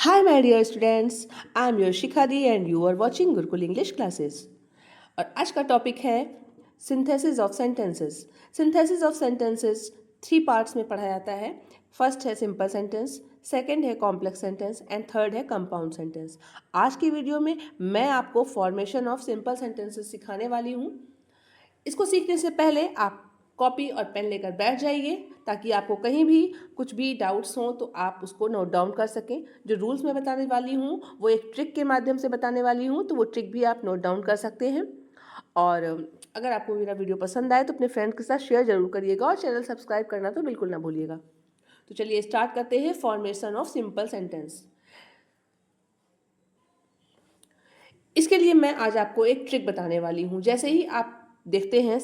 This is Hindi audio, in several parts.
Hi, my dear students. I'm your Shikhadi and you are watching Gurukul English classes. और आज का टॉपिक है synthesis of sentences. Synthesis of sentences 3 parts में पढ़ा जाता है। फर्स्ट है सिंपल सेंटेंस, सेकंड है कॉम्प्लेक्स सेंटेंस एंड थर्ड है कंपाउंड सेंटेंस। आज की वीडियो में मैं आपको फॉर्मेशन ऑफ सिंपल सेंटेंसेस सिखाने वाली हूँ। इसको सीखने से पहले आप कॉपी और पेन लेकर बैठ जाइए ताकि आपको कहीं भी कुछ भी डाउट्स हों तो आप उसको नोट डाउन कर सकें। जो रूल्स मैं बताने वाली हूँ वो एक ट्रिक के माध्यम से बताने वाली हूँ, तो वो ट्रिक भी आप नोट डाउन कर सकते हैं। और अगर आपको मेरा वीडियो पसंद आए तो अपने फ्रेंड्स के साथ शेयर जरूर करिएगा और चैनल सब्सक्राइब करना तो बिल्कुल ना भूलिएगा। तो चलिए स्टार्ट करते हैं फॉर्मेशन ऑफ सिंपल सेंटेंस। इसके लिए मैं आज आपको एक ट्रिक बताने वाली हूँ। जैसे ही आप देखते हैं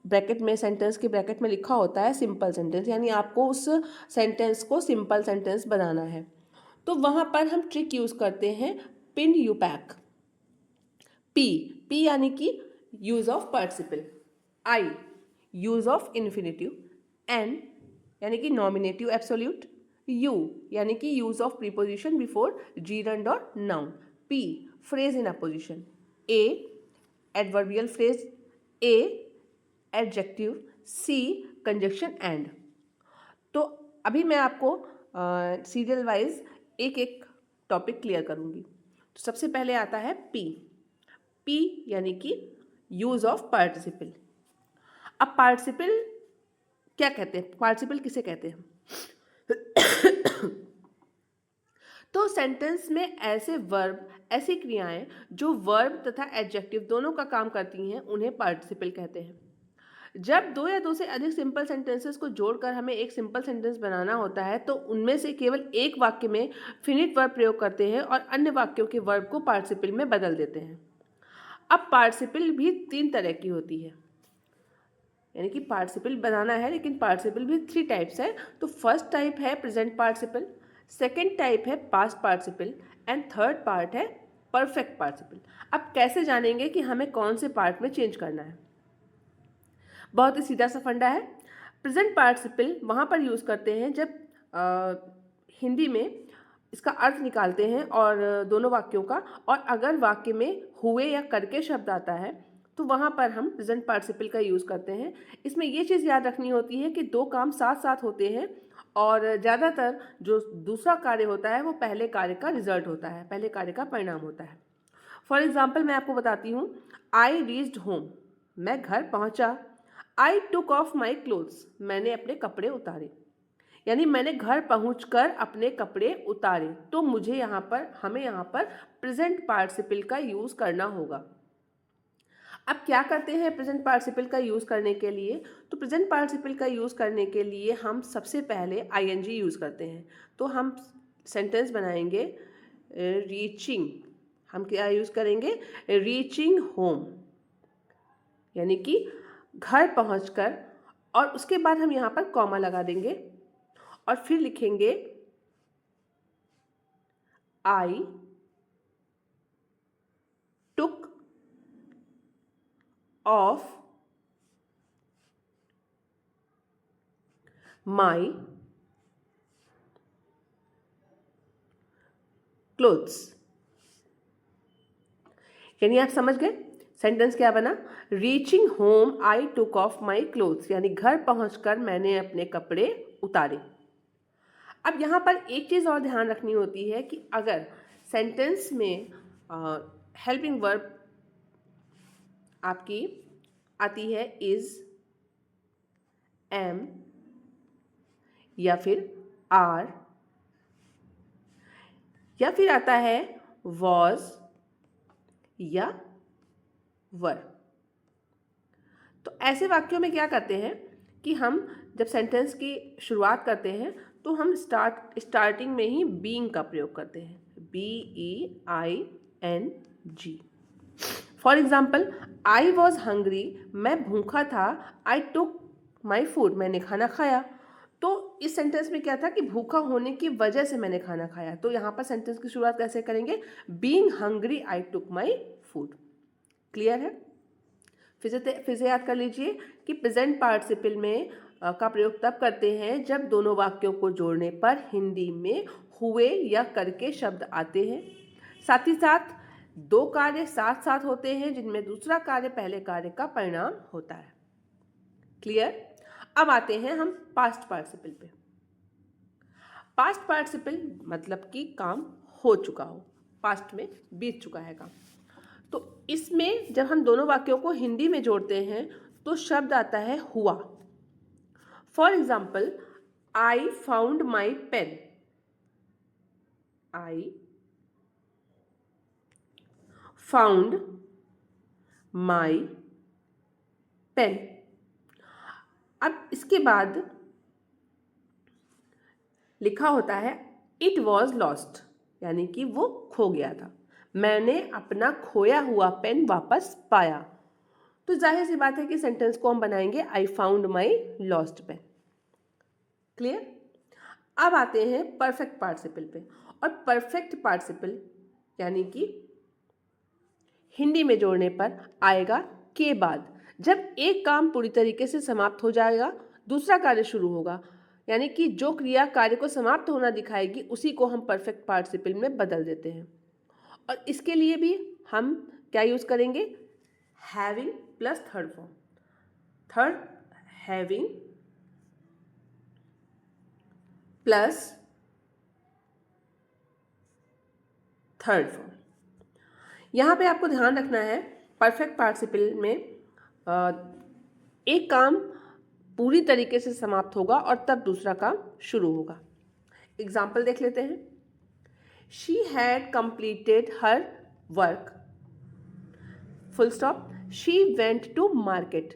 ब्रैकेट में, सेंटेंस के ब्रैकेट में लिखा होता है सिंपल सेंटेंस, यानी आपको उस सेंटेंस को सिंपल सेंटेंस बनाना है, तो वहाँ पर हम ट्रिक यूज़ करते हैं pin U pack. P P यानी कि use of participle, I use of infinitive, N यानी कि नॉमिनेटिव एब्सोल्यूट, यू यानी कि use of preposition before gerund और noun, P phrase in apposition, A adverbial phrase, A adjective, C conjunction and. तो अभी मैं आपको सीरियल वाइज एक एक टॉपिक क्लियर करूंगी। तो सबसे पहले आता है पी। पी यानी कि यूज ऑफ पार्टिसिपल। अब पार्टिसिपल क्या कहते हैं, पार्टिसिपल किसे कहते हैं? तो सेंटेंस में ऐसे वर्ब, ऐसी क्रियाएं जो वर्ब तथा एडजेक्टिव दोनों का काम करती हैं उन्हें पार्टिसिपल कहते हैं। जब दो या दो से अधिक सिंपल सेंटेंसेस को जोड़कर हमें एक सिंपल सेंटेंस बनाना होता है तो उनमें से केवल एक वाक्य में फिनिट वर्ब प्रयोग करते हैं और अन्य वाक्यों के वर्ब को पार्टिसिपल में बदल देते हैं। अब पार्टिसिपल भी 3 तरह की होती है, यानी कि पार्टिसिपल बनाना है लेकिन पार्टिसिपल भी 3 टाइप्स है। तो फर्स्ट टाइप है प्रेजेंट पार्टिसिपल, सेकेंड टाइप है past participle and third part है परफेक्ट पार्टिसिपल। अब कैसे जानेंगे कि हमें कौन से पार्ट में चेंज करना है? बहुत ही सीधा सा फंडा है। प्रेजेंट पार्टिसिपल वहाँ पर यूज़ करते हैं जब हिंदी में इसका अर्थ निकालते हैं और दोनों वाक्यों का, और अगर वाक्य में हुए या करके शब्द आता है तो वहाँ पर हम प्रेजेंट पार्टिसिपल का यूज़ करते हैं। इसमें ये चीज़ याद रखनी होती है कि 2 काम साथ साथ होते हैं और ज़्यादातर जो दूसरा कार्य होता है वो पहले कार्य का रिजल्ट होता है, पहले कार्य का परिणाम होता है। फॉर एग्जाम्पल मैं आपको बताती हूँ, आई रीच्ड होम, मैं घर पहुँचा। आई टुक ऑफ माई क्लोथ्स, मैंने अपने कपड़े उतारे, यानी मैंने घर पहुंचकर अपने कपड़े उतारे। तो मुझे हमें यहाँ पर प्रेजेंट पार्टिसिपल का यूज़ करना होगा। अब क्या करते हैं प्रेजेंट पार्टिसिपल का यूज़ करने के लिए? तो प्रेजेंट पार्टिसिपल का यूज़ करने के लिए हम सबसे पहले आईएनजी यूज़ करते हैं। तो हम सेंटेंस बनाएंगे रीचिंग, हम क्या यूज़ करेंगे? रीचिंग होम, यानी कि घर पहुंचकर, और उसके बाद हम यहाँ पर कॉमा लगा देंगे और फिर लिखेंगे आई टुक ऑफ माई क्लोथ्स। यानी आप समझ गए सेंटेंस क्या बना? Reaching home I took of my clothes, यानी घर पहुंचकर मैंने अपने कपड़े उतारे। अब यहाँ पर एक चीज़ और ध्यान रखनी होती है कि अगर सेंटेंस में हेल्पिंग वर्ब आपकी आती है इज, एम या फिर आर, या फिर आता है वॉज या वर, तो ऐसे वाक्यों में क्या करते हैं कि हम जब सेंटेंस की शुरुआत करते हैं तो हम स्टार्टिंग में ही बीइंग का प्रयोग करते हैं, BEING। For example, I was hungry, मैं भूखा था। आई टुक माई फूड, मैंने खाना खाया। तो इस सेंटेंस में क्या था कि भूखा होने की वजह से मैंने खाना खाया। तो यहाँ पर सेंटेंस की शुरुआत कैसे करेंगे? Being hungry I took my food. Clear है? फिर से याद कर लीजिए कि प्रेजेंट पार्टिसिपल में का प्रयोग तब करते हैं जब दोनों वाक्यों को जोड़ने पर हिंदी में हुए या करके शब्द आते हैं। साथ ही साथ दो कार्य साथ साथ होते हैं जिनमें दूसरा कार्य पहले कार्य का परिणाम होता है। क्लियर? अब आते हैं हम पास्ट पार्टिसिपल पे। पास्ट पार्टिसिपल मतलब कि काम हो चुका हो, पास्ट में बीत चुका है काम। तो इसमें जब हम दोनों वाक्यों को हिंदी में जोड़ते हैं तो शब्द आता है हुआ। For example, I found my pen. I found my pen. अब इसके बाद लिखा होता है इट वॉज लॉस्ट, यानी कि वो खो गया था। मैंने अपना खोया हुआ पेन वापस पाया। तो जाहिर सी बात है कि सेंटेंस को हम बनाएंगे I found my lost pen. Clear? अब आते हैं परफेक्ट पार्टिसिपल पे। और परफेक्ट पार्टिसिपल यानी कि हिंदी में जोड़ने पर आएगा के बाद। जब एक काम पूरी तरीके से समाप्त हो जाएगा, दूसरा कार्य शुरू होगा, यानी कि जो क्रिया कार्य को समाप्त होना दिखाएगी उसी को हम परफेक्ट पार्टिसिपल में बदल देते हैं। और इसके लिए भी हम क्या यूज करेंगे? Having plus third form. Third having plus third form. यहां पे आपको ध्यान रखना है परफेक्ट पार्टिसिपल में एक काम पूरी तरीके से समाप्त होगा और तब दूसरा काम शुरू होगा। एग्जाम्पल देख लेते हैं। She had completed her work, full stop, she went to market,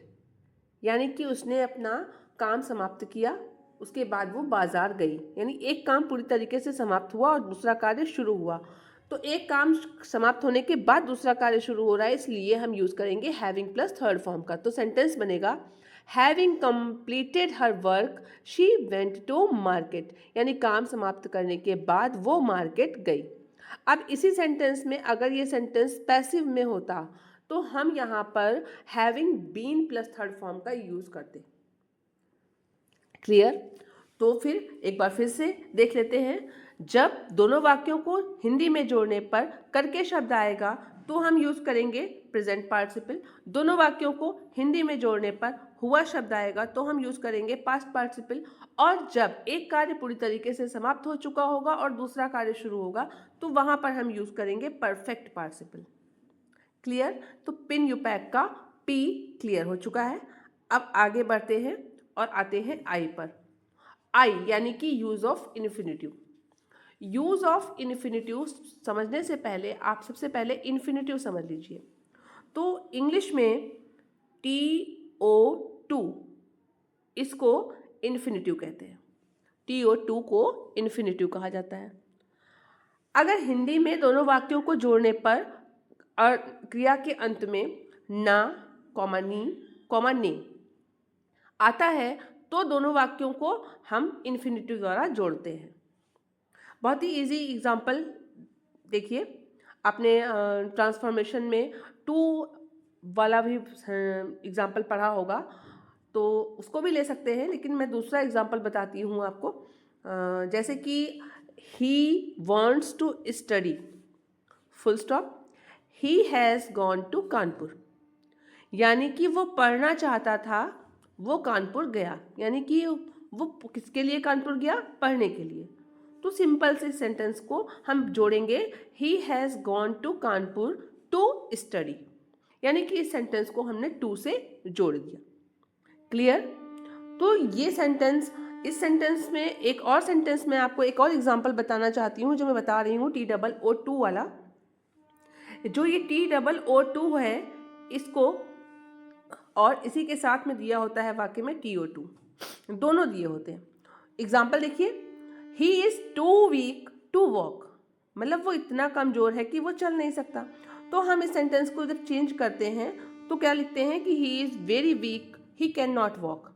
यानी कि उसने अपना काम समाप्त किया, उसके बाद वो बाजार गई। यानी एक काम पूरी तरीके से समाप्त हुआ और दूसरा कार्य शुरू हुआ। तो एक काम समाप्त होने के बाद दूसरा कार्य शुरू हो रहा है, इसलिए हम यूज करेंगे हैविंग प्लस थर्ड फॉर्म का। तो सेंटेंस बनेगा having completed her work she went to market, यानी काम समाप्त करने के बाद वो मार्केट गई। अब इसी सेंटेंस में अगर ये सेंटेंस पैसिव में होता तो हम यहाँ पर having been plus third form का यूज करते। क्लियर? तो फिर एक बार फिर से देख लेते हैं। जब दोनों वाक्यों को हिंदी में जोड़ने पर करके शब्द आएगा तो हम यूज करेंगे प्रेजेंट पार्टिसिपल। दोनों वाक्यों को हिंदी में जोड़ने पर हुआ शब्द आएगा तो हम यूज करेंगे पास्ट पार्टिसिपल। और जब एक कार्य पूरी तरीके से समाप्त हो चुका होगा और दूसरा कार्य शुरू होगा तो वहां पर हम यूज करेंगे परफेक्ट पार्टिसिपल। क्लियर? तो पिन यू पैक का पी क्लियर हो चुका है। अब आगे बढ़ते हैं और आते हैं आई पर। आई यानी कि use of infinitive. Use of infinitive समझने से पहले आप सबसे पहले इन्फिनिटिव समझ लीजिए। तो इंग्लिश में TO2 इसको इन्फिनिटिव कहते हैं। TO2 को इन्फिनिटिव कहा जाता है। अगर हिंदी में दोनों वाक्यों को जोड़ने पर और क्रिया के अंत में ना, नी, ने आता है तो दोनों वाक्यों को हम इन्फिनिटिव द्वारा जोड़ते हैं। बहुत ही इजी एग्जांपल देखिए, आपने ट्रांसफॉर्मेशन में टू वाला भी एग्जांपल पढ़ा होगा तो उसको भी ले सकते हैं, लेकिन मैं दूसरा एग्जांपल बताती हूँ आपको। जैसे कि he wants to study, full stop, he has gone to Kanpur, यानी कि वो पढ़ना चाहता था, वो कानपुर गया। यानी कि वो किसके लिए कानपुर गया? पढ़ने के लिए। तो सिंपल से सेंटेंस को हम जोड़ेंगे he has gone to Kanpur to study, यानी कि इस सेंटेंस को हमने टू से जोड़ दिया। क्लियर? तो ये सेंटेंस, इस सेंटेंस में एक और सेंटेंस में आपको एक और एग्जांपल बताना चाहती हूँ जो मैं बता रही हूँ TOO2 वाला। जो ये TOO2 है इसको और इसी के साथ में दिया होता है वाक्य में TO2, दोनों दिए होते हैं। एग्जाम्पल देखिए, he is too weak to walk, मतलब वो इतना कमजोर है कि वो चल नहीं सकता। तो हम इस सेंटेंस को जब चेंज करते हैं तो क्या लिखते हैं कि he is very weak, he can not walk.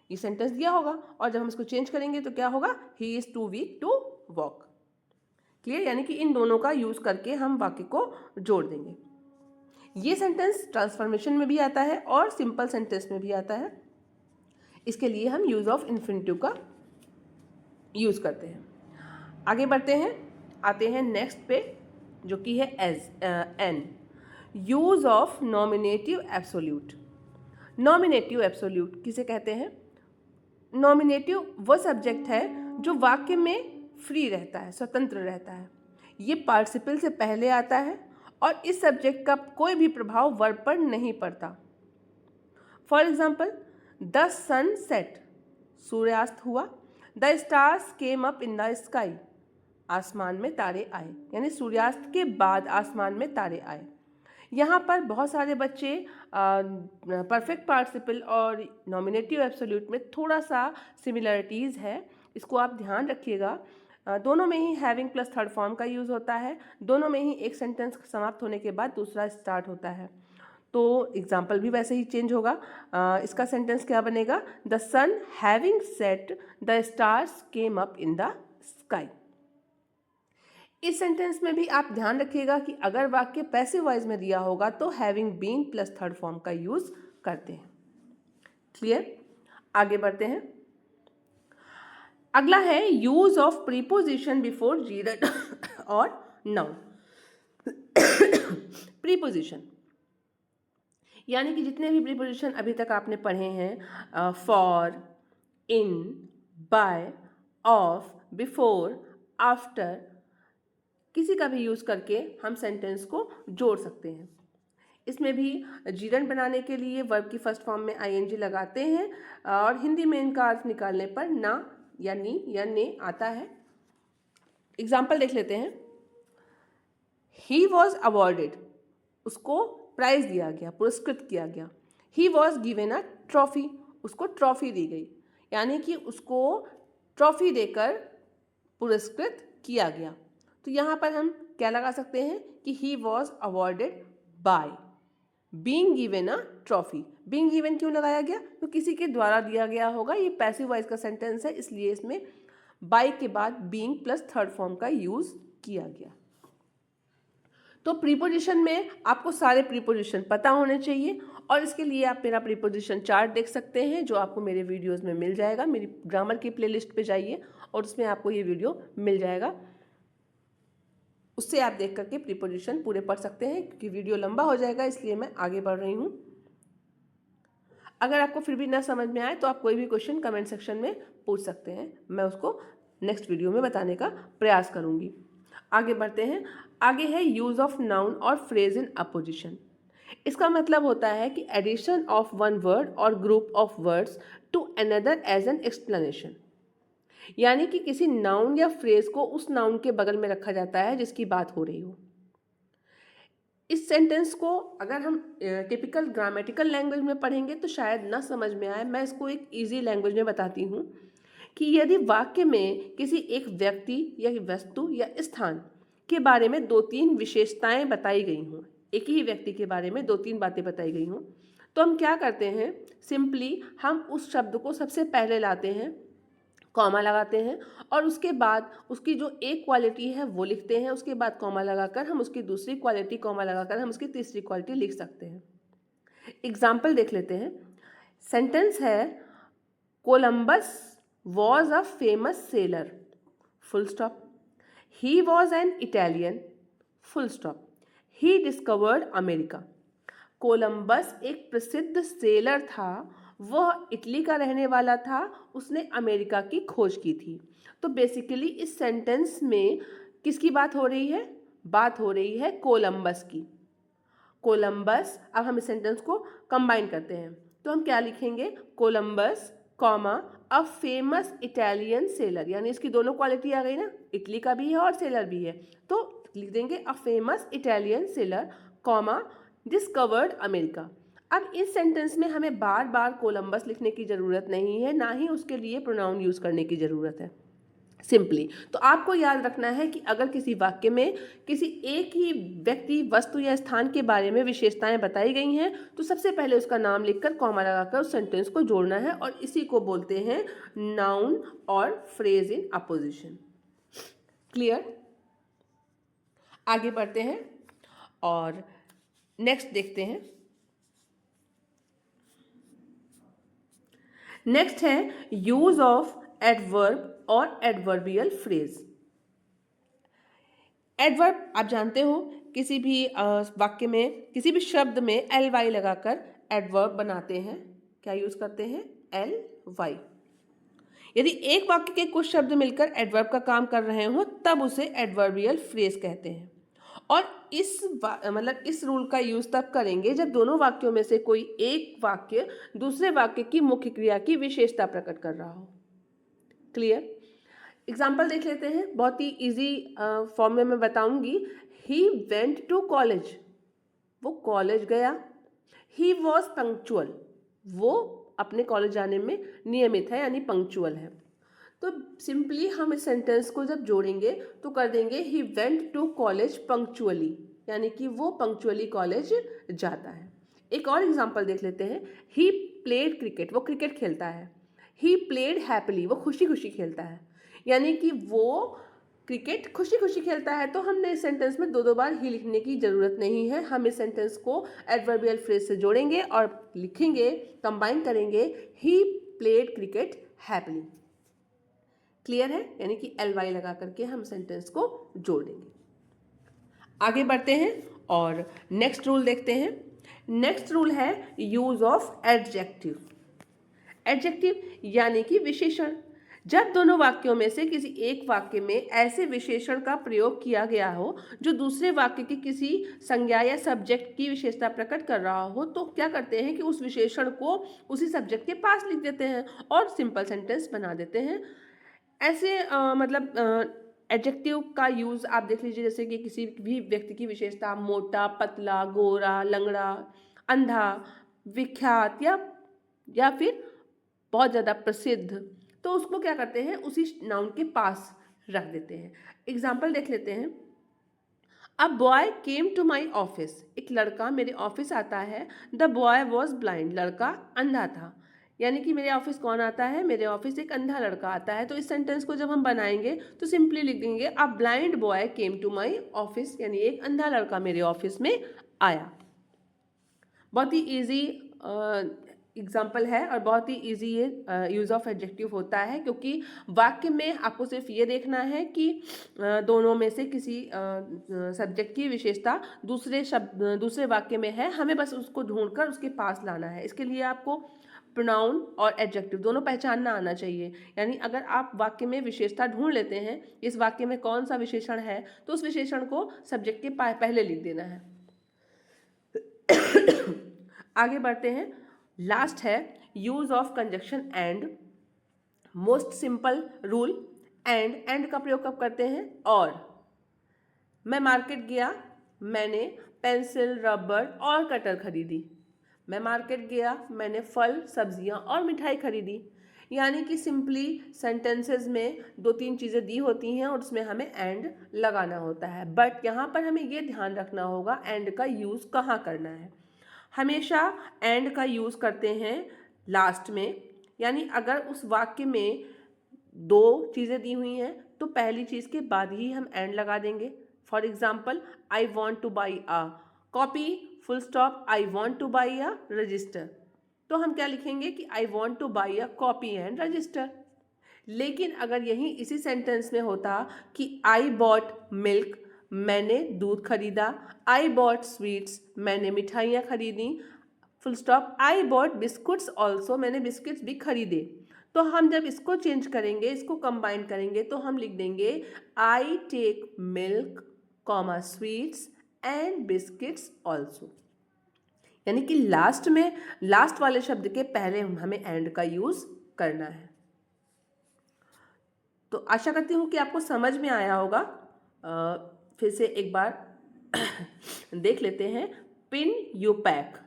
ये सेंटेंस दिया होगा और जब हम इसको चेंज करेंगे तो क्या होगा? He is too weak to walk. Clear? यानी कि इन दोनों का यूज करके हम वाक्य को जोड़ देंगे। ये सेंटेंस ट्रांसफॉर्मेशन में भी आता है और सिंपल सेंटेंस में भी आता है। इसके लिए हम यूज ऑफ इन्फिनिटिव का यूज करते हैं। आगे बढ़ते हैं, आते हैं नेक्स्ट पे जो कि है an, use of nominative absolute. Nominative absolute किसे कहते हैं? नॉमिनेटिव वो सब्जेक्ट है जो वाक्य में फ्री रहता है, स्वतंत्र रहता है। ये पार्टिसिपल से पहले आता है और इस सब्जेक्ट का कोई भी प्रभाव वर्ब पर नहीं पड़ता। For example, the sun set, सूर्यास्त हुआ। The stars came up in the sky, आसमान में तारे आए, यानी सूर्यास्त के बाद आसमान में तारे आए। यहाँ पर बहुत सारे बच्चे परफेक्ट पार्टिसिपल और नॉमिनेटिव एब्सोल्यूट में थोड़ा सा सिमिलरिटीज़ है, इसको आप ध्यान रखिएगा। दोनों में ही हैविंग प्लस थर्ड फॉर्म का यूज़ होता है, दोनों में ही एक सेंटेंस समाप्त होने के बाद दूसरा स्टार्ट होता है। तो एग्जाम्पल भी वैसे ही चेंज होगा। इसका सेंटेंस क्या बनेगा? The sun having set the stars came up in the sky. इस सेंटेंस में भी आप ध्यान रखिएगा कि अगर वाक्य पैसिव वॉइस में दिया होगा तो having been plus third form का यूज करते हैं। क्लियर? आगे बढ़ते हैं। अगला है use of preposition before gerund और नाउन। प्रीपोजिशन यानी कि जितने भी प्रीपोजिशन अभी तक आपने पढ़े हैं, for, in, by, of, before, after, किसी का भी यूज़ करके हम सेंटेंस को जोड़ सकते हैं। इसमें भी जीरन बनाने के लिए वर्ब की फर्स्ट फॉर्म में आईएनजी लगाते हैं और हिंदी में इनका अर्थ निकालने पर ना या नी या ने आता है। एग्जाम्पल देख लेते हैं। ही वॉज अवॉर्डेड, उसको प्राइज दिया गया, पुरस्कृत किया गया। He was given a trophy, उसको ट्रॉफी दी गई, यानी कि उसको ट्रॉफी देकर पुरस्कृत किया गया। तो यहाँ पर हम क्या लगा सकते हैं कि he was awarded by being given a trophy. Being given क्यों लगाया गया? तो किसी के द्वारा दिया गया होगा, ये पैसिव वॉइस का सेंटेंस है, इसलिए इसमें बाय के बाद बीइंग प्लस थर्ड फॉर्म का यूज किया गया। तो प्रीपोजिशन में आपको सारे प्रीपोजिशन पता होने चाहिए और इसके लिए आप मेरा प्रीपोजिशन चार्ट देख सकते हैं जो आपको मेरे वीडियोस में मिल जाएगा। मेरी ग्रामर की प्लेलिस्ट पे जाइए और उसमें आपको ये वीडियो मिल जाएगा, उससे आप देख करके प्रीपोजिशन पूरे पढ़ सकते हैं। क्योंकि वीडियो लंबा हो जाएगा इसलिए मैं आगे बढ़ रही हूँ। अगर आपको फिर भी ना समझ में आए तो आप कोई भी क्वेश्चन कमेंट सेक्शन में पूछ सकते हैं, मैं उसको नेक्स्ट वीडियो में बताने का प्रयास करूँगी। आगे बढ़ते हैं। आगे है यूज ऑफ नाउन और फ्रेज इन अपोजिशन। इसका मतलब होता है कि एडिशन ऑफ वन वर्ड और group of words to another as an explanation, यानी कि किसी नाउन या फ्रेज को उस नाउन के बगल में रखा जाता है जिसकी बात हो रही हो। इस सेंटेंस को अगर हम टिपिकल ग्रामेटिकल लैंग्वेज में पढ़ेंगे तो शायद ना समझ में आए, मैं इसको एक इजी लैंग्वेज में बताती हूँ कि यदि वाक्य में किसी एक व्यक्ति या वस्तु या स्थान के बारे में दो तीन विशेषताएं बताई गई हों, एक ही व्यक्ति के बारे में दो तीन बातें बताई गई हों, तो हम क्या करते हैं, सिंपली हम उस शब्द को सबसे पहले लाते हैं, कॉमा लगाते हैं और उसके बाद उसकी जो एक क्वालिटी है वो लिखते हैं, उसके बाद कॉमा लगाकर हम उसकी दूसरी क्वालिटी, कॉमा लगाकर हम उसकी तीसरी क्वालिटी लिख सकते हैं। एग्जाम्पल देख लेते हैं। सेंटेंस है, Columbus was a famous seller, full stop. He was an Italian, full stop. He discovered America. Columbus एक प्रसिद्ध सेलर था, वह इटली का रहने वाला था, उसने अमेरिका की खोज की थी। तो बेसिकली इस सेंटेंस में किसकी बात हो रही है? बात हो रही है कोलंबस की। कोलंबस, अब हम इस सेंटेंस को कंबाइन करते हैं तो हम क्या लिखेंगे, Columbus comma a famous Italian seller, यानी इसकी दोनों क्वालिटी आ गई ना, इटली का भी है और सेलर भी है, तो लिख देंगे a famous Italian seller comma discovered America. अब इस सेंटेंस में हमें बार बार कोलंबस लिखने की ज़रूरत नहीं है, ना ही उसके लिए प्रोनाउन यूज़ करने की ज़रूरत है, सिंपली। तो आपको याद रखना है कि अगर किसी वाक्य में किसी एक ही व्यक्ति, वस्तु या स्थान के बारे में विशेषताएं बताई गई हैं तो सबसे पहले उसका नाम लिखकर कॉमा लगाकर उस सेंटेंस को जोड़ना है और इसी को बोलते हैं नाउन और फ्रेज इन अपोजिशन। क्लियर? आगे बढ़ते हैं और नेक्स्ट देखते हैं। नेक्स्ट है यूज ऑफ एडवर्ब और एडवर्बियल फ्रेज। एडवर्ब आप जानते हो, किसी भी वाक्य में, किसी भी शब्द में एल वाई लगाकर एडवर्ब बनाते हैं। क्या यूज करते हैं? L Y. यदि एक वाक्य के कुछ शब्द मिलकर एडवर्ब का काम कर रहे हो तब उसे एडवर्बियल फ्रेज कहते हैं। और मतलब इस रूल का यूज तब करेंगे जब दोनों वाक्यों में से कोई एक वाक्य दूसरे वाक्य की मुख्य क्रिया की विशेषता प्रकट कर रहा हो। क्लियर? एग्जाम्पल देख लेते हैं, बहुत ही इजी फॉर्म में मैं बताऊंगी। ही वेंट टू कॉलेज, वो कॉलेज गया। ही वॉज पंक्चुअल, वो अपने कॉलेज जाने में नियमित है यानी पंक्चुअल है। तो सिंपली हम इस सेंटेंस को जब जोड़ेंगे तो कर देंगे he went to college punctually, यानी कि वो पंक्चुअली कॉलेज जाता है। एक और एग्जांपल देख लेते हैं। ही प्लेड क्रिकेट, वो क्रिकेट खेलता है। ही प्लेड हैप्पीली, वो खुशी खुशी खेलता है, यानी कि वो क्रिकेट खुशी खुशी खेलता है। तो हमने इस सेंटेंस में दो बार ही लिखने की ज़रूरत नहीं है। हम इस सेंटेंस को एडवर्बियल फ्रेज से जोड़ेंगे और लिखेंगे, कंबाइन करेंगे, he played cricket happily. Clear है? यानी कि एल वाई लगा करके हम सेंटेंस को जोड़ देंगे। आगे बढ़ते हैं और नेक्स्ट रूल देखते हैं। नेक्स्ट रूल है यूज ऑफ एडजेक्टिव। एडजेक्टिव यानी कि विशेषण। जब दोनों वाक्यों में से किसी एक वाक्य में ऐसे विशेषण का प्रयोग किया गया हो जो दूसरे वाक्य की किसी संज्ञा या सब्जेक्ट की विशेषता प्रकट कर रहा हो, तो क्या करते हैं कि उस विशेषण को उसी सब्जेक्ट के पास लिख देते हैं और सिंपल सेंटेंस बना देते हैं। ऐसे मतलब एडजेक्टिव का यूज़ आप देख लीजिए, जैसे कि किसी भी व्यक्ति की विशेषता, मोटा, पतला, गोरा, लंगड़ा, अंधा, विख्यात या फिर बहुत ज़्यादा प्रसिद्ध, तो उसको क्या करते हैं उसी नाउन के पास रख देते हैं। एग्जाम्पल देख लेते हैं। A boy came to my office, एक लड़का मेरे ऑफिस आता है। द बॉय वॉज ब्लाइंड, लड़का अंधा था। यानी कि मेरे ऑफिस कौन आता है? मेरे ऑफिस एक अंधा लड़का आता है। तो इस सेंटेंस को जब हम बनाएंगे तो सिंपली लिख देंगे a blind boy came to my office, यानी एक अंधा लड़का मेरे ऑफिस में आया। बहुत ही ईजी एग्जाम्पल है और बहुत ही ईजी ये यूज़ ऑफ एडजेक्टिव होता है, क्योंकि वाक्य में आपको सिर्फ ये देखना है कि दोनों में से किसी सब्जेक्ट की विशेषता दूसरे वाक्य में है, हमें बस उसको ढूंढकर उसके पास लाना है। इसके लिए आपको प्रोनाउन और एडजेक्टिव दोनों पहचानना आना चाहिए। यानी अगर आप वाक्य में विशेषता ढूंढ लेते हैं, इस वाक्य में कौन सा विशेषण है, तो उस विशेषण को सब्जेक्ट के पहले लिख देना है। आगे बढ़ते हैं। लास्ट है use of conjunction and. Most simple rule, and का प्रयोग कब करते हैं? और। मैं मार्केट गया, मैंने पेंसिल, रबर और कटर खरीदी। मैं मार्केट गया, मैंने फल, सब्जियां और मिठाई खरीदी। यानी कि सिंपली सेंटेंसेस में दो तीन चीज़ें दी होती हैं और उसमें हमें एंड लगाना होता है। बट यहाँ पर हमें ये ध्यान रखना होगा एंड का यूज़ कहाँ करना है। हमेशा एंड का यूज़ करते हैं लास्ट में, यानी अगर उस वाक्य में दो चीज़ें दी हुई हैं तो पहली चीज़ के बाद ही हम एंड लगा देंगे। For example, I want two by a copy, full stop, I want two by a resistor. तो हम क्या लिखेंगे कि I want two by a copy and register. लेकिन अगर यहीं इसी सेंटेंस में होता कि आई बॉट मिल्क, मैंने दूध खरीदा, आई बॉट स्वीट्स, मैंने मिठाइयाँ खरीदी, full stop, I bought biscuits also, मैंने बिस्किट्स भी खरीदे। तो हम जब इसको चेंज करेंगे, इसको कंबाइन करेंगे, तो हम लिख देंगे I take milk comma sweets and biscuits also. यानी कि लास्ट वाले शब्द के पहले हमें एंड का यूज करना है। तो आशा करती हूँ कि आपको समझ में आया होगा। फिर से एक बार देख लेते हैं। पिन यू पैक,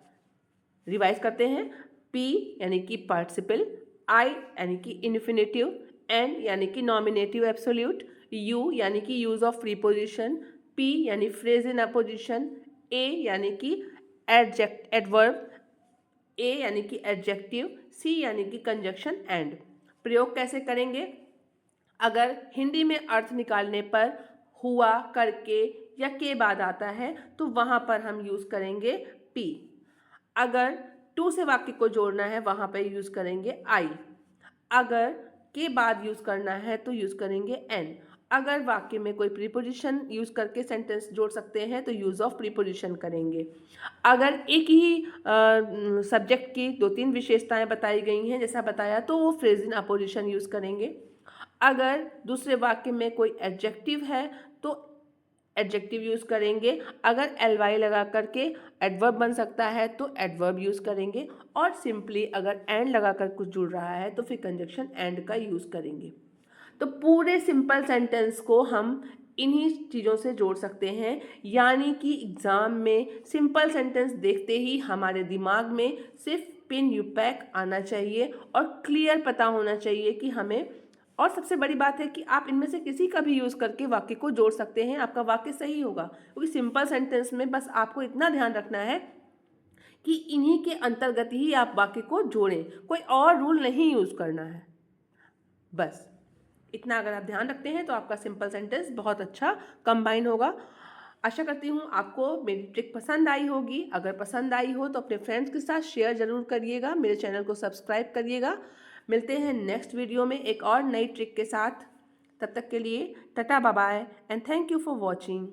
रिवाइज करते हैं। पी यानी कि पार्टिसिपल, आई यानी कि इन्फिनेटिव, एन यानी कि नॉमिनेटिव एब्सोल्यूट, यू यानी कि यूज ऑफ प्रीपोजिशन, पी यानी फ्रेज इन अपोजिशन, ए यानी कि एडवर्ब, ए यानी कि एडजेक्टिव, सी यानी कि कंजक्शन एंड। प्रयोग कैसे करेंगे? अगर हिंदी में अर्थ निकालने पर हुआ, करके या के बाद आता है तो वहाँ पर हम यूज़ करेंगे पी। अगर टू से वाक्य को जोड़ना है वहाँ पर यूज़ करेंगे आई। अगर के बाद यूज़ करना है तो यूज़ करेंगे एन। अगर वाक्य में कोई प्रीपोजिशन यूज़ करके सेंटेंस जोड़ सकते हैं तो यूज़ ऑफ प्रीपोजिशन करेंगे। अगर एक ही सब्जेक्ट की 2-3 विशेषताएं बताई गई हैं जैसा बताया तो वो फ्रेज इन अपोजिशन यूज़ करेंगे। अगर दूसरे वाक्य में कोई एडजेक्टिव है तो एडजेक्टिव यूज़ करेंगे। अगर एल लगा करके एडवर्ब बन सकता है तो एडवर्ब यूज़ करेंगे। और सिंपली अगर एंड लगा कर कुछ जुड़ रहा है तो फिर कंजक्शन एंड का यूज़ करेंगे। तो पूरे सिंपल सेंटेंस को हम इन्हीं चीज़ों से जोड़ सकते हैं, यानी कि एग्ज़ाम में सिंपल सेंटेंस देखते ही हमारे दिमाग में सिर्फ पिन यू पैक आना चाहिए और क्लियर पता होना चाहिए कि हमें। और सबसे बड़ी बात है कि आप इनमें से किसी का भी यूज़ करके वाक्य को जोड़ सकते हैं, आपका वाक्य सही होगा। क्योंकि सिंपल सेंटेंस में बस आपको इतना ध्यान रखना है कि इन्हीं के अंतर्गत ही आप वाक्य को जोड़ें, कोई और रूल नहीं यूज़ करना है। बस इतना अगर आप ध्यान रखते हैं तो आपका सिंपल सेंटेंस बहुत अच्छा कंबाइन होगा। आशा करती हूँ आपको मेरी ट्रिक पसंद आई होगी। अगर पसंद आई हो तो अपने फ्रेंड्स के साथ शेयर ज़रूर करिएगा, मेरे चैनल को सब्सक्राइब करिएगा। मिलते हैं नेक्स्ट वीडियो में एक और नई ट्रिक के साथ। तब तक के लिए tata bye bye and thank you for watching.